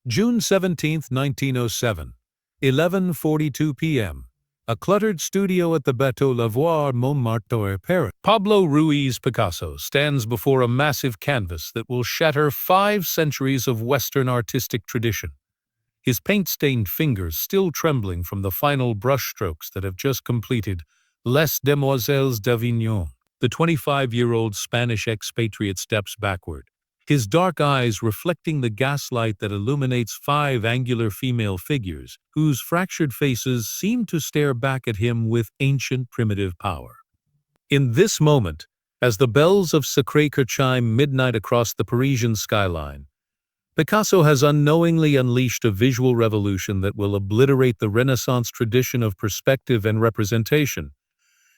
June 17, 1907, 11:42 p.m. A cluttered studio at the Bateau Lavoir, Montmartre, Paris. Pablo Ruiz Picasso stands before a massive canvas that will shatter 5 centuries of Western artistic tradition. His paint-stained fingers still trembling from the final brushstrokes that have just completed Les Demoiselles d'Avignon. The 25-year-old Spanish expatriate steps backward, his dark eyes reflecting the gaslight that illuminates 5 angular female figures whose fractured faces seem to stare back at him with ancient primitive power. In this moment, as the bells of Sacré-Cœur chime midnight across the Parisian skyline, Picasso has unknowingly unleashed a visual revolution that will obliterate the Renaissance tradition of perspective and representation,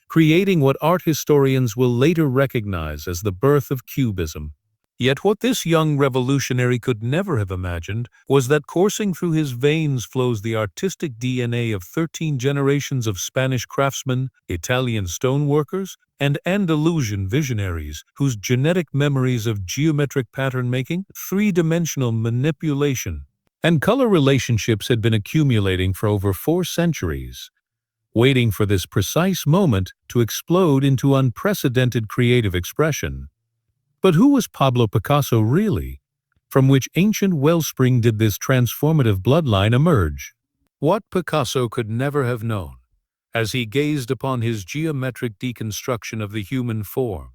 creating what art historians will later recognize as the birth of Cubism. Yet what this young revolutionary could never have imagined was that coursing through his veins flows the artistic DNA of 13 generations of Spanish craftsmen, Italian stoneworkers, and Andalusian visionaries whose genetic memories of geometric pattern-making, three-dimensional manipulation, and color relationships had been accumulating for over 4 centuries, waiting for this precise moment to explode into unprecedented creative expression. But who was Pablo Picasso really? From which ancient wellspring did this transformative bloodline emerge? What Picasso could never have known, as he gazed upon his geometric deconstruction of the human form,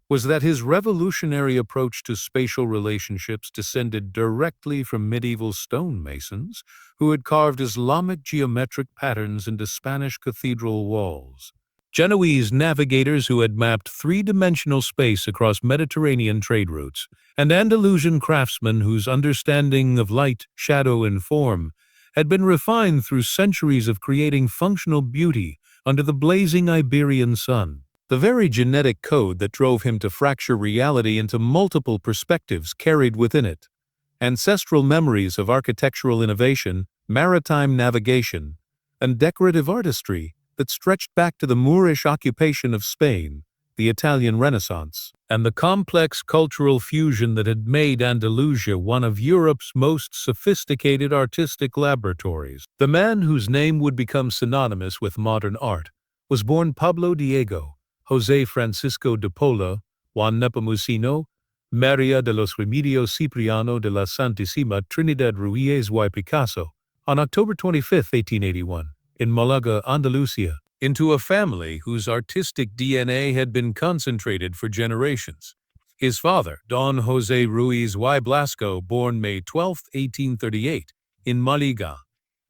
was that his revolutionary approach to spatial relationships descended directly from medieval stonemasons who had carved Islamic geometric patterns into Spanish cathedral walls, Genoese navigators who had mapped 3-dimensional space across Mediterranean trade routes, and Andalusian craftsmen whose understanding of light, shadow, and form had been refined through centuries of creating functional beauty under the blazing Iberian sun. The very genetic code that drove him to fracture reality into multiple perspectives carried within it ancestral memories of architectural innovation, maritime navigation, and decorative artistry that stretched back to the Moorish occupation of Spain, the Italian Renaissance, and the complex cultural fusion that had made Andalusia one of Europe's most sophisticated artistic laboratories. The man whose name would become synonymous with modern art was born Pablo Diego José Francisco de Paula, Juan Nepomuceno, María de los Remedios Cipriano de la Santísima Trinidad Ruiz y Picasso, on October 25, 1881. In Malaga, Andalusia, into a family whose artistic DNA had been concentrated for generations. His father, Don José Ruiz y Blasco, born May 12, 1838, in Malaga,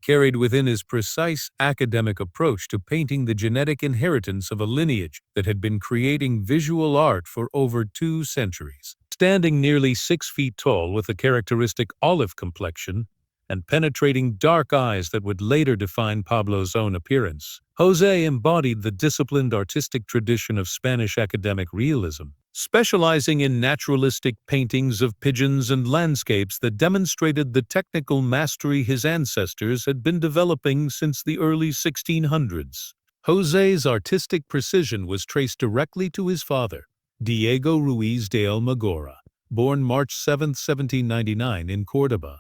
carried within his precise academic approach to painting the genetic inheritance of a lineage that had been creating visual art for over 2 centuries. Standing nearly 6 feet tall with a characteristic olive complexion, and penetrating dark eyes that would later define Pablo's own appearance, José embodied the disciplined artistic tradition of Spanish academic realism, specializing in naturalistic paintings of pigeons and landscapes that demonstrated the technical mastery his ancestors had been developing since the early 1600s. José's artistic precision was traced directly to his father, Diego Ruiz de Almagora, born March 7, 1799, in Córdoba,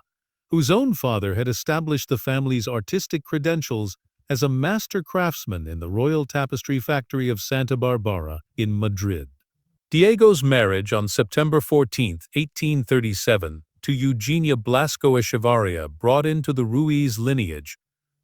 whose own father had established the family's artistic credentials as a master craftsman in the Royal Tapestry Factory of Santa Barbara in Madrid. Diego's marriage on September 14, 1837, to Eugenia Blasco Echevarria brought into the Ruiz lineage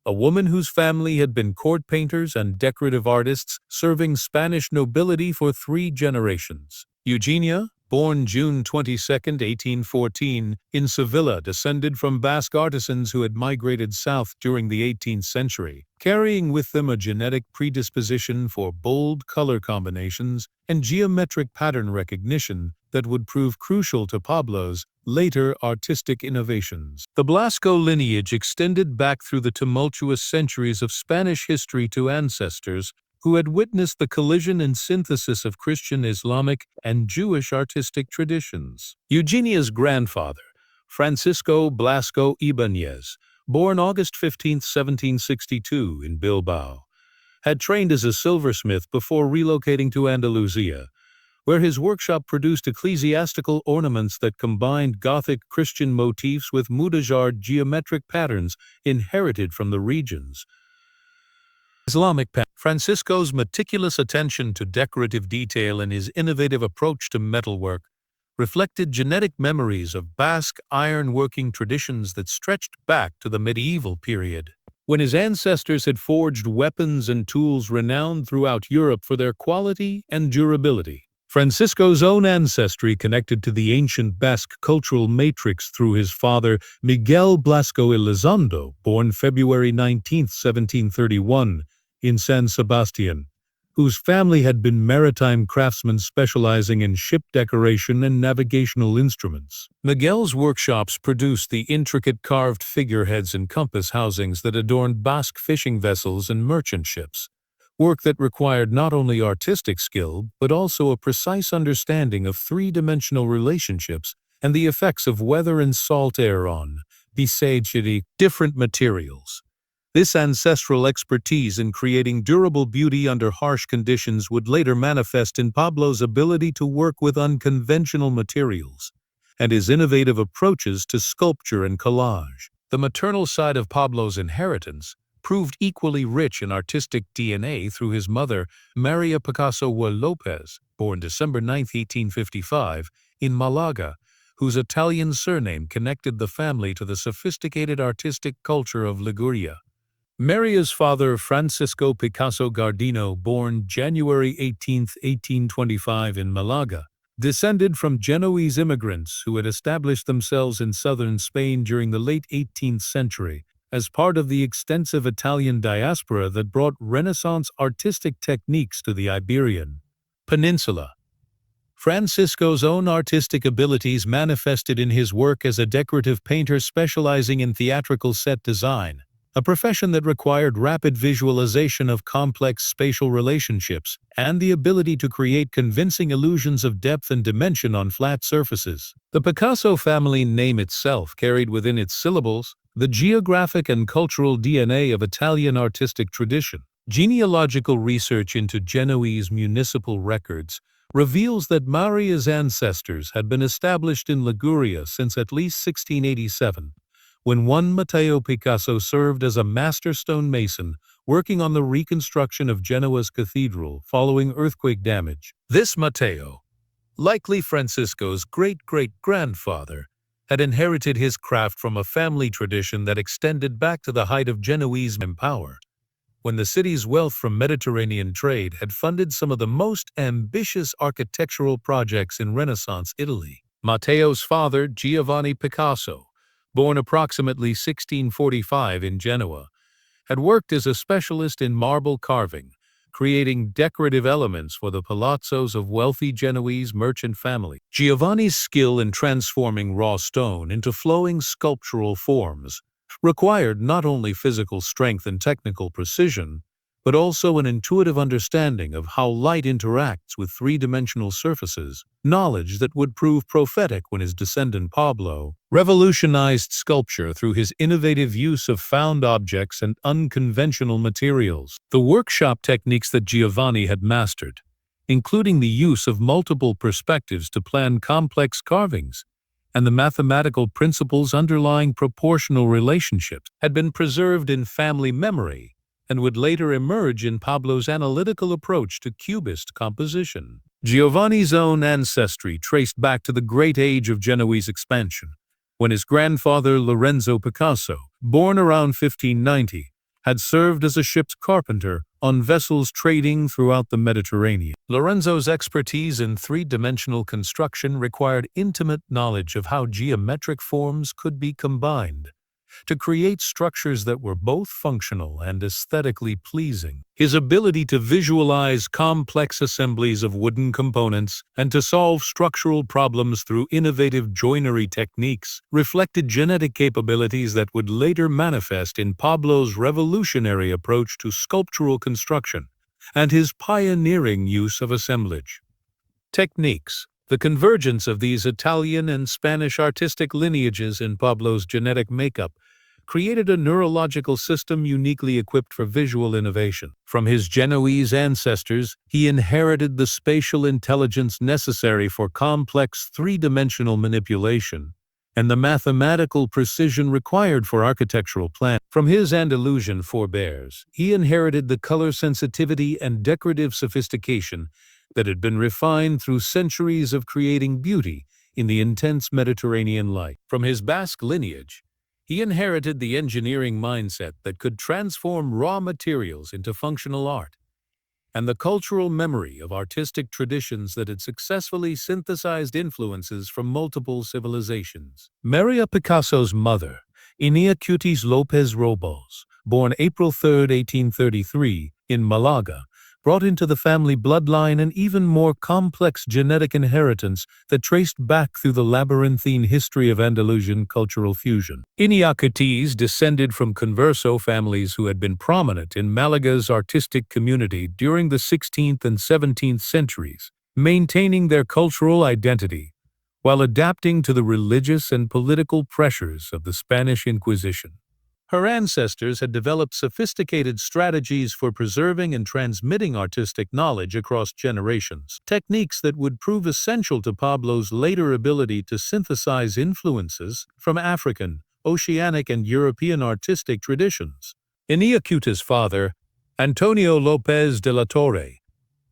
a woman whose family had been court painters and decorative artists serving Spanish nobility for 3 generations. Eugenia, born June 22, 1814, in Sevilla, descended from Basque artisans who had migrated south during the 18th century, carrying with them a genetic predisposition for bold color combinations and geometric pattern recognition that would prove crucial to Pablo's later artistic innovations. The Blasco lineage extended back through the tumultuous centuries of Spanish history to ancestors who had witnessed the collision and synthesis of Christian, Islamic, and Jewish artistic traditions. Eugenia's grandfather, Francisco Blasco Ibáñez, born August 15, 1762, in Bilbao, had trained as a silversmith before relocating to Andalusia, where his workshop produced ecclesiastical ornaments that combined Gothic Christian motifs with Mudéjar geometric patterns inherited from the region's Islamic pattern. Francisco's meticulous attention to decorative detail and his innovative approach to metalwork reflected genetic memories of Basque iron-working traditions that stretched back to the medieval period, when his ancestors had forged weapons and tools renowned throughout Europe for their quality and durability. Francisco's own ancestry connected to the ancient Basque cultural matrix through his father Miguel Blasco Elizondo, born February 19, 1731, in San Sebastian, whose family had been maritime craftsmen specializing in ship decoration and navigational instruments. Miguel's workshops produced the intricate carved figureheads and compass housings that adorned Basque fishing vessels and merchant ships, work that required not only artistic skill but also a precise understanding of three-dimensional relationships and the effects of weather and salt air on different materials. This ancestral expertise in creating durable beauty under harsh conditions would later manifest in Pablo's ability to work with unconventional materials and his innovative approaches to sculpture and collage. The maternal side of Pablo's inheritance proved equally rich in artistic DNA through his mother, Maria Picasso Lopez, born December 9, 1855, in Malaga, whose Italian surname connected the family to the sophisticated artistic culture of Liguria. Maria's father, Francisco Picasso Gardino, born January 18, 1825 in Malaga, descended from Genoese immigrants who had established themselves in southern Spain during the late 18th century as part of the extensive Italian diaspora that brought Renaissance artistic techniques to the Iberian Peninsula. Francisco's own artistic abilities manifested in his work as a decorative painter specializing in theatrical set design, a profession that required rapid visualization of complex spatial relationships and the ability to create convincing illusions of depth and dimension on flat surfaces. The Picasso family name itself carried within its syllables the geographic and cultural DNA of Italian artistic tradition. Genealogical research into Genoese municipal records reveals that Maria's ancestors had been established in Liguria since at least 1687. When one Matteo Picasso served as a master stonemason working on the reconstruction of Genoa's cathedral following earthquake damage. This Matteo, likely Francisco's great-great-grandfather, had inherited his craft from a family tradition that extended back to the height of Genoese power, when the city's wealth from Mediterranean trade had funded some of the most ambitious architectural projects in Renaissance Italy. Matteo's father, Giovanni Picasso, born approximately 1645 in Genoa, had worked as a specialist in marble carving, creating decorative elements for the palazzos of wealthy Genoese merchant families. Giovanni's skill in transforming raw stone into flowing sculptural forms required not only physical strength and technical precision, but also an intuitive understanding of how light interacts with three-dimensional surfaces, knowledge that would prove prophetic when his descendant Pablo revolutionized sculpture through his innovative use of found objects and unconventional materials. The workshop techniques that Giovanni had mastered, including the use of multiple perspectives to plan complex carvings, and the mathematical principles underlying proportional relationships, had been preserved in family memory and would later emerge in Pablo's analytical approach to Cubist composition. Giovanni's own ancestry traced back to the great age of Genoese expansion, when his grandfather Lorenzo Picasso, born around 1590, had served as a ship's carpenter on vessels trading throughout the Mediterranean. Lorenzo's expertise in three-dimensional construction required intimate knowledge of how geometric forms could be combined to create structures that were both functional and aesthetically pleasing. His ability to visualize complex assemblies of wooden components and to solve structural problems through innovative joinery techniques reflected genetic capabilities that would later manifest in Pablo's revolutionary approach to sculptural construction and his pioneering use of assemblage techniques. The convergence of these Italian and Spanish artistic lineages in Pablo's genetic makeup created a neurological system uniquely equipped for visual innovation. From his Genoese ancestors, he inherited the spatial intelligence necessary for complex three-dimensional manipulation and the mathematical precision required for architectural planning. From his Andalusian forebears, he inherited the color sensitivity and decorative sophistication that had been refined through centuries of creating beauty in the intense Mediterranean light. From his Basque lineage, he inherited the engineering mindset that could transform raw materials into functional art, and the cultural memory of artistic traditions that had successfully synthesized influences from multiple civilizations. Maria Picasso's mother, Inia Cutis López Robles, born April 3, 1833, in Malaga, brought into the family bloodline an even more complex genetic inheritance that traced back through the labyrinthine history of Andalusian cultural fusion. Iñárritu descended from converso families who had been prominent in Malaga's artistic community during the 16th and 17th centuries, maintaining their cultural identity while adapting to the religious and political pressures of the Spanish Inquisition. Her ancestors had developed sophisticated strategies for preserving and transmitting artistic knowledge across generations, techniques that would prove essential to Pablo's later ability to synthesize influences from African, Oceanic, and European artistic traditions. Iñárritu's father, Antonio López de la Torre,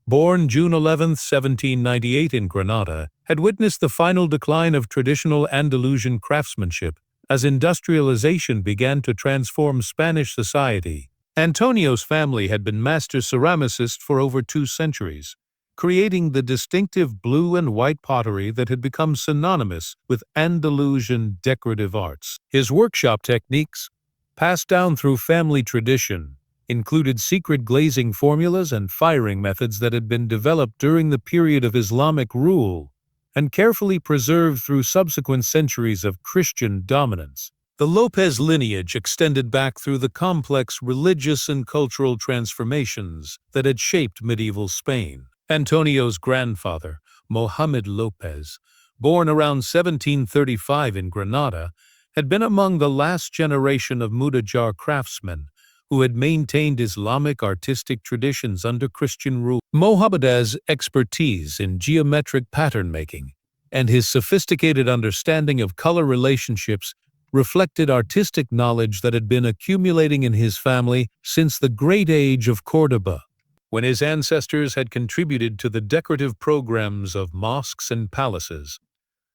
born June 11, 1798 in Granada, had witnessed the final decline of traditional Andalusian craftsmanship as industrialization began to transform Spanish society. Antonio's family had been master ceramicists for over 2 centuries, creating the distinctive blue and white pottery that had become synonymous with Andalusian decorative arts. His workshop techniques, passed down through family tradition, included secret glazing formulas and firing methods that had been developed during the period of Islamic rule and carefully preserved through subsequent centuries of Christian dominance. The López lineage extended back through the complex religious and cultural transformations that had shaped medieval Spain. Antonio's grandfather, Mohammed López, born around 1735 in Granada, had been among the last generation of Mudéjar craftsmen who had maintained Islamic artistic traditions under Christian rule. Mohammed's expertise in geometric pattern making and his sophisticated understanding of color relationships reflected artistic knowledge that had been accumulating in his family since the Great Age of Córdoba, when his ancestors had contributed to the decorative programs of mosques and palaces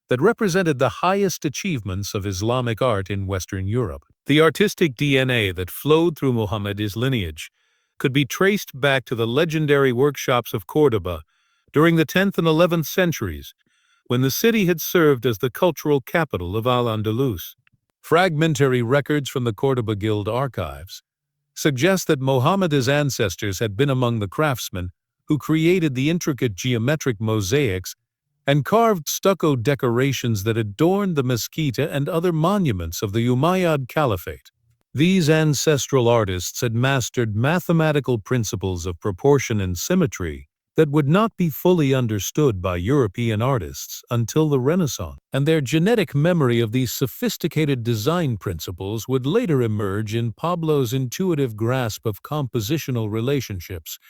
that represented the highest achievements of Islamic art in Western Europe. The artistic DNA that flowed through Mohammed's lineage could be traced back to the legendary workshops of Córdoba during the 10th and 11th centuries, when the city had served as the cultural capital of Al-Andalus. Fragmentary records from the Córdoba Guild archives suggest that Mohammed's ancestors had been among the craftsmen who created the intricate geometric mosaics and carved stucco decorations that adorned the Mezquita and other monuments of the Umayyad Caliphate. These ancestral artists had mastered mathematical principles of proportion and symmetry that would not be fully understood by European artists until the Renaissance, and their genetic memory of these sophisticated design principles would later emerge in Pablo's intuitive grasp of compositional relationships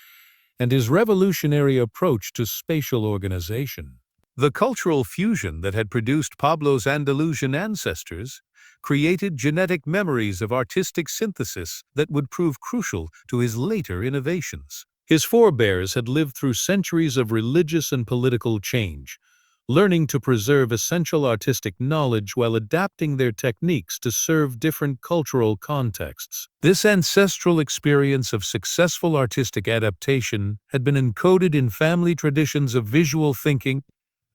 and his revolutionary approach to spatial organization. The cultural fusion that had produced Pablo's Andalusian ancestors created genetic memories of artistic synthesis that would prove crucial to his later innovations. His forebears had lived through centuries of religious and political change, learning to preserve essential artistic knowledge while adapting their techniques to serve different cultural contexts. This ancestral experience of successful artistic adaptation had been encoded in family traditions of visual thinking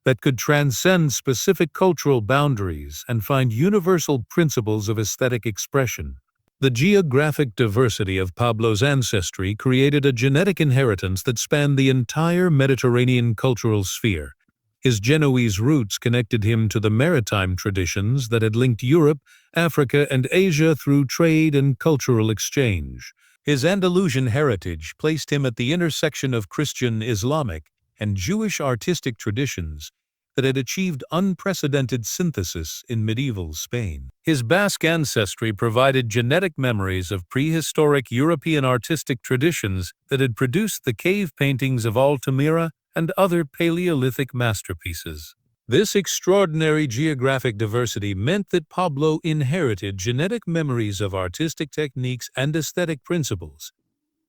that could transcend specific cultural boundaries and find universal principles of aesthetic expression. The geographic diversity of Pablo's ancestry created a genetic inheritance that spanned the entire Mediterranean cultural sphere. His Genoese roots connected him to the maritime traditions that had linked Europe, Africa, and Asia through trade and cultural exchange. His Andalusian heritage placed him at the intersection of Christian, Islamic, and Jewish artistic traditions that had achieved unprecedented synthesis in medieval Spain. His Basque ancestry provided genetic memories of prehistoric European artistic traditions that had produced the cave paintings of Altamira and other Paleolithic masterpieces. This extraordinary geographic diversity meant that Pablo inherited genetic memories of artistic techniques and aesthetic principles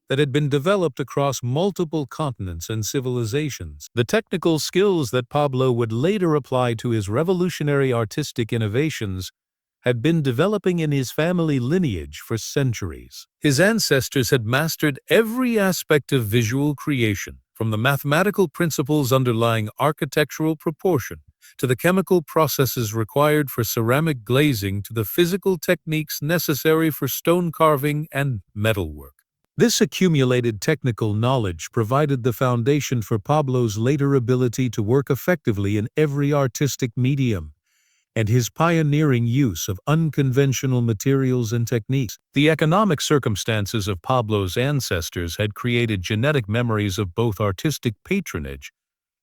that had been developed across multiple continents and civilizations. The technical skills that Pablo would later apply to his revolutionary artistic innovations had been developing in his family lineage for centuries. His ancestors had mastered every aspect of visual creation, from the mathematical principles underlying architectural proportion to the chemical processes required for ceramic glazing to the physical techniques necessary for stone carving and metalwork. This accumulated technical knowledge provided the foundation for Pablo's later ability to work effectively in every artistic medium, and his pioneering use of unconventional materials and techniques. The economic circumstances of Pablo's ancestors had created genetic memories of both artistic patronage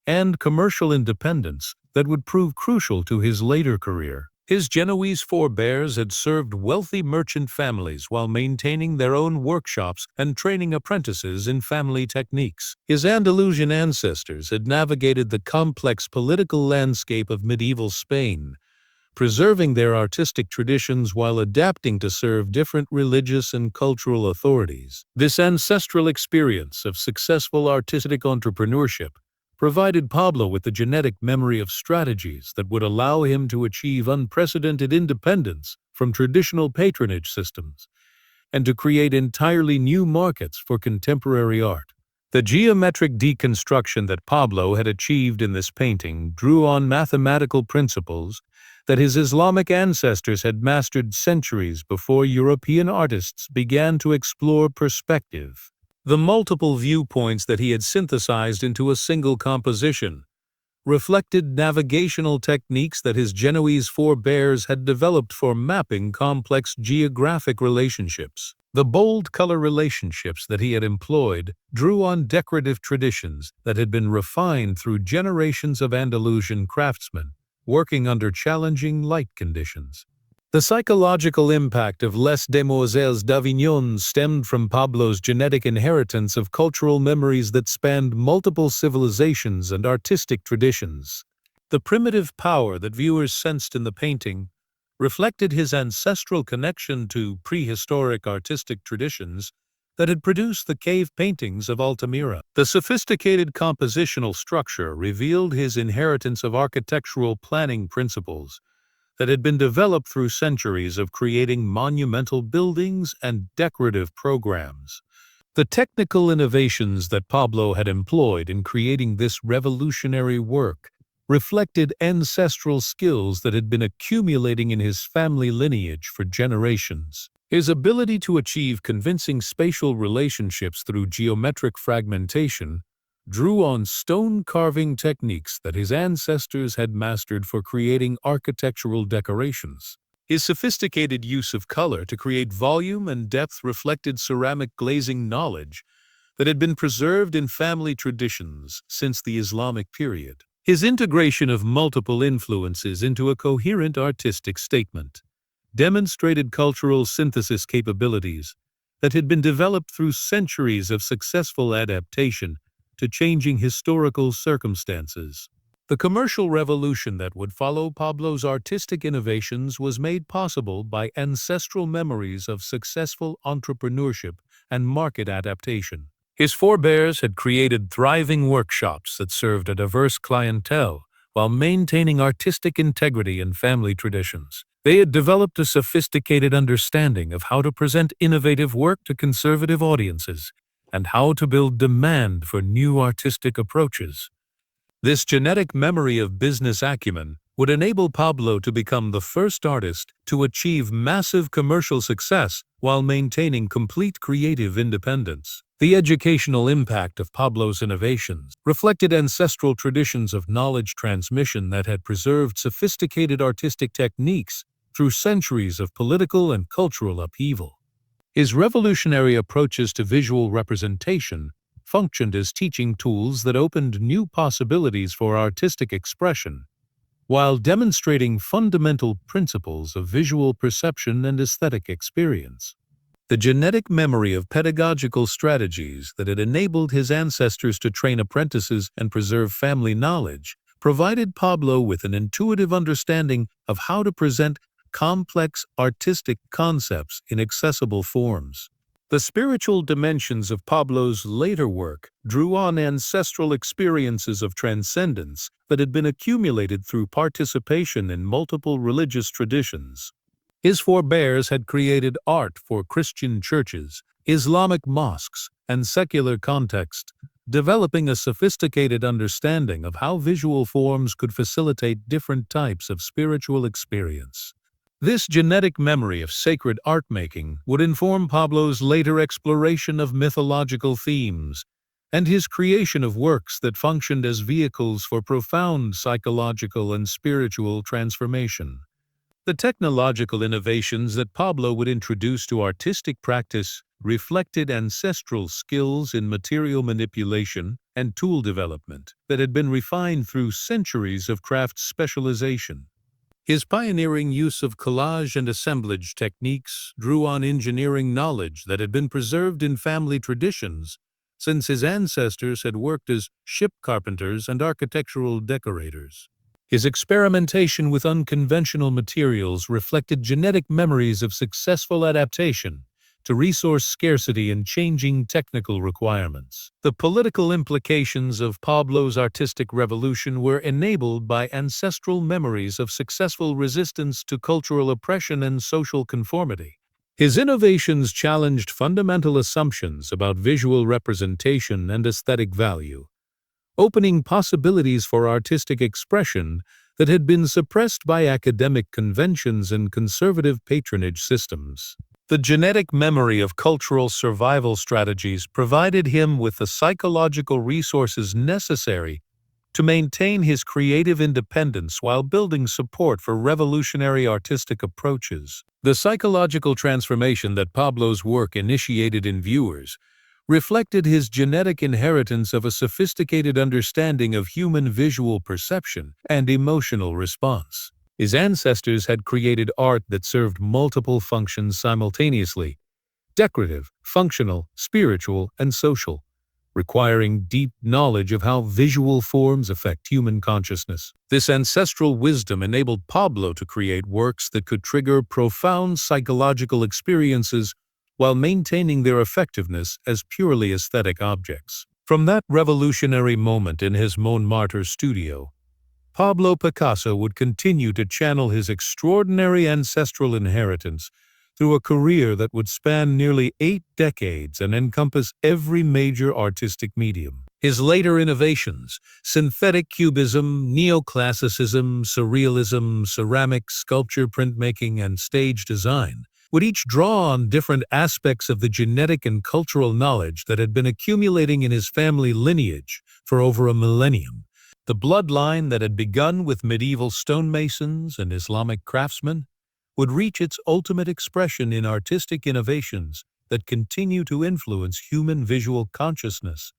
and commercial independence that would prove crucial to his later career. His Genoese forebears had served wealthy merchant families while maintaining their own workshops and training apprentices in family techniques. His Andalusian ancestors had navigated the complex political landscape of medieval Spain, preserving their artistic traditions while adapting to serve different religious and cultural authorities. This ancestral experience of successful artistic entrepreneurship provided Pablo with the genetic memory of strategies that would allow him to achieve unprecedented independence from traditional patronage systems and to create entirely new markets for contemporary art. The geometric deconstruction that Pablo had achieved in this painting drew on mathematical principles that his Islamic ancestors had mastered centuries before European artists began to explore perspective. The multiple viewpoints that he had synthesized into a single composition reflected navigational techniques that his Genoese forebears had developed for mapping complex geographic relationships. The bold color relationships that he had employed drew on decorative traditions that had been refined through generations of Andalusian craftsmen working under challenging light conditions. The psychological impact of Les Demoiselles d'Avignon stemmed from Pablo's genetic inheritance of cultural memories that spanned multiple civilizations and artistic traditions. The primitive power that viewers sensed in the painting reflected his ancestral connection to prehistoric artistic traditions that had produced the cave paintings of Altamira. The sophisticated compositional structure revealed his inheritance of architectural planning principles that had been developed through centuries of creating monumental buildings and decorative programs. The technical innovations that Pablo had employed in creating this revolutionary work reflected ancestral skills that had been accumulating in his family lineage for generations. His ability to achieve convincing spatial relationships through geometric fragmentation drew on stone carving techniques that his ancestors had mastered for creating architectural decorations. His sophisticated use of color to create volume and depth reflected ceramic glazing knowledge that had been preserved in family traditions since the Islamic period. His integration of multiple influences into a coherent artistic statement demonstrated cultural synthesis capabilities that had been developed through centuries of successful adaptation to changing historical circumstances. The commercial revolution that would follow Pablo's artistic innovations was made possible by ancestral memories of successful entrepreneurship and market adaptation. His forebears had created thriving workshops that served a diverse clientele while maintaining artistic integrity and family traditions. They had developed a sophisticated understanding of how to present innovative work to conservative audiences and how to build demand for new artistic approaches. This genetic memory of business acumen would enable Pablo to become the first artist to achieve massive commercial success while maintaining complete creative independence. The educational impact of Pablo's innovations reflected ancestral traditions of knowledge transmission that had preserved sophisticated artistic techniques through centuries of political and cultural upheaval. His revolutionary approaches to visual representation functioned as teaching tools that opened new possibilities for artistic expression while demonstrating fundamental principles of visual perception and aesthetic experience. The genetic memory of pedagogical strategies that had enabled his ancestors to train apprentices and preserve family knowledge provided Pablo with an intuitive understanding of how to present complex artistic concepts in accessible forms. The spiritual dimensions of Pablo's later work drew on ancestral experiences of transcendence that had been accumulated through participation in multiple religious traditions. His forebears had created art for Christian churches, Islamic mosques, and secular contexts, developing a sophisticated understanding of how visual forms could facilitate different types of spiritual experience. This genetic memory of sacred art-making would inform Pablo's later exploration of mythological themes and his creation of works that functioned as vehicles for profound psychological and spiritual transformation. The technological innovations that Pablo would introduce to artistic practice reflected ancestral skills in material manipulation and tool development that had been refined through centuries of craft specialization. His pioneering use of collage and assemblage techniques drew on engineering knowledge that had been preserved in family traditions since his ancestors had worked as ship carpenters and architectural decorators. His experimentation with unconventional materials reflected genetic memories of successful adaptation to resource scarcity and changing technical requirements. The political implications of Pablo's artistic revolution were enabled by ancestral memories of successful resistance to cultural oppression and social conformity. His innovations challenged fundamental assumptions about visual representation and aesthetic value, opening possibilities for artistic expression that had been suppressed by academic conventions and conservative patronage systems. The genetic memory of cultural survival strategies provided him with the psychological resources necessary to maintain his creative independence while building support for revolutionary artistic approaches. The psychological transformation that Pablo's work initiated in viewers reflected his genetic inheritance of a sophisticated understanding of human visual perception and emotional response. His ancestors had created art that served multiple functions simultaneously: decorative, functional, spiritual, and social, requiring deep knowledge of how visual forms affect human consciousness. This ancestral wisdom enabled Pablo to create works that could trigger profound psychological experiences while maintaining their effectiveness as purely aesthetic objects. From that revolutionary moment in his Montmartre studio, Pablo Picasso would continue to channel his extraordinary ancestral inheritance through a career that would span nearly 8 decades and encompass every major artistic medium. His later innovations, synthetic cubism, neoclassicism, surrealism, ceramic, sculpture, printmaking, and stage design, would each draw on different aspects of the genetic and cultural knowledge that had been accumulating in his family lineage for over a millennium. The bloodline that had begun with medieval stonemasons and Islamic craftsmen would reach its ultimate expression in artistic innovations that continue to influence human visual consciousness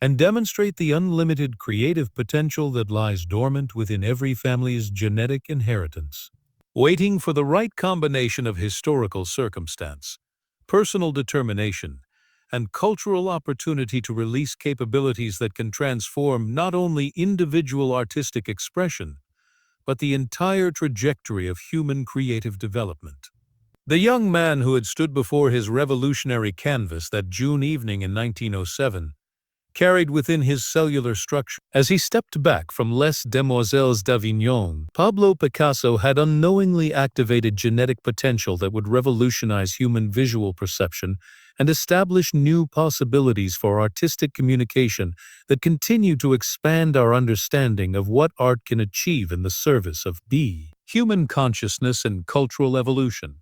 and demonstrate the unlimited creative potential that lies dormant within every family's genetic inheritance. Waiting for the right combination of historical circumstance, personal determination, and cultural opportunity to release capabilities that can transform not only individual artistic expression, but the entire trajectory of human creative development. The young man who had stood before his revolutionary canvas that June evening in 1907 carried within his cellular structure. As he stepped back from Les Demoiselles d'Avignon, Pablo Picasso had unknowingly activated genetic potential that would revolutionize human visual perception and establish new possibilities for artistic communication that continue to expand our understanding of what art can achieve in the service of human consciousness and cultural evolution.